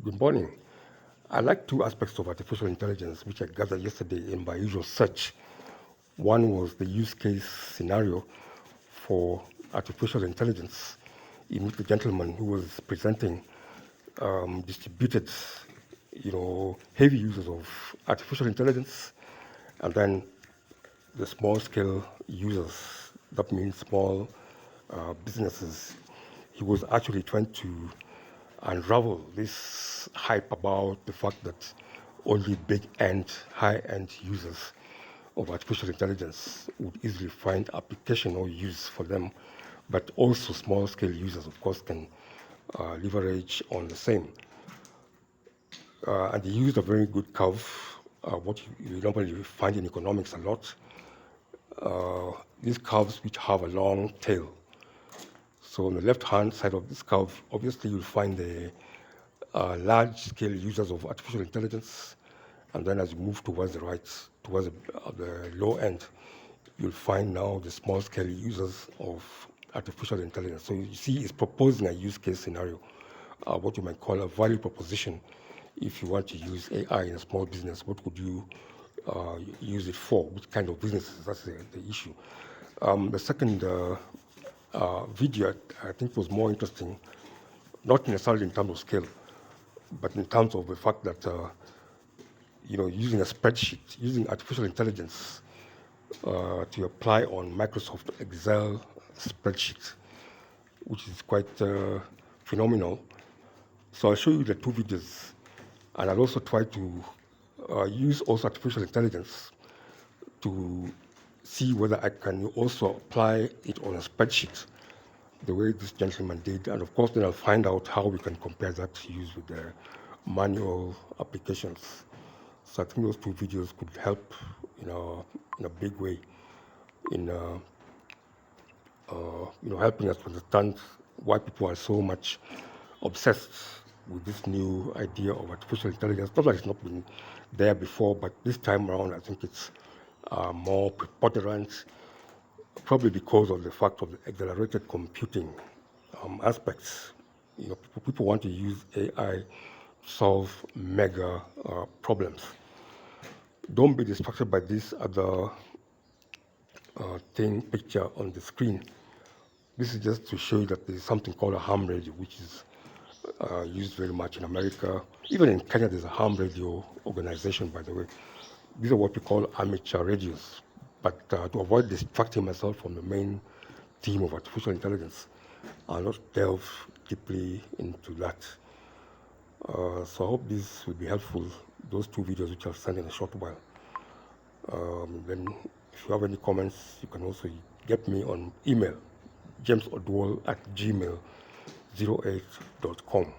Good morning. I like two aspects of artificial intelligence, which I gathered yesterday in my usual search. One was the use case scenario for artificial intelligence, in which the gentleman who was presenting distributed, heavy users of artificial intelligence, and then the small scale users, that means small businesses. He was actually trying to unravel this hype about the fact that only big end, high end users of artificial intelligence would easily find application or use for them, but also small scale users, of course, can leverage on the same. And they used a very good curve, what you normally find in economics a lot. These curves which have a long tail. So on the left-hand side of this curve, obviously you'll find the large-scale users of artificial intelligence, and then as you move towards the right, towards the low end, you'll find now the small-scale users of artificial intelligence. So you see, it's proposing a use case scenario, what you might call a value proposition. If you want to use AI in a small business, what would you use it for? Which kind of businesses? That's the issue. The second video, I think, was more interesting, not necessarily in terms of scale, but in terms of the fact that using a spreadsheet, using artificial intelligence to apply on Microsoft Excel spreadsheet, which is quite phenomenal. So I'll show you the two videos, and I'll also try to use also artificial intelligence to see whether I can also apply it on a spreadsheet the way this gentleman did. And of course, then I'll find out how we can compare that to use with the manual applications. So I think those two videos could help in a big way in helping us understand why people are so much obsessed with this new idea of artificial intelligence. Not that it's not been there before, but this time around, I think it's more preponderant, probably because of the fact of the accelerated computing aspects. People want to use AI to solve mega problems. Don't be distracted by this other picture on the screen. This is just to show you that there's something called a ham radio, which is used very much in America. Even in Kenya, there's a ham radio organization, by the way. These are what we call amateur radios. But to avoid distracting myself from the main theme of artificial intelligence, I'll not delve deeply into that. So I hope this will be helpful, those two videos which I'll send in a short while. Then if you have any comments, you can also get me on email, jamesodwall@gmail08.com.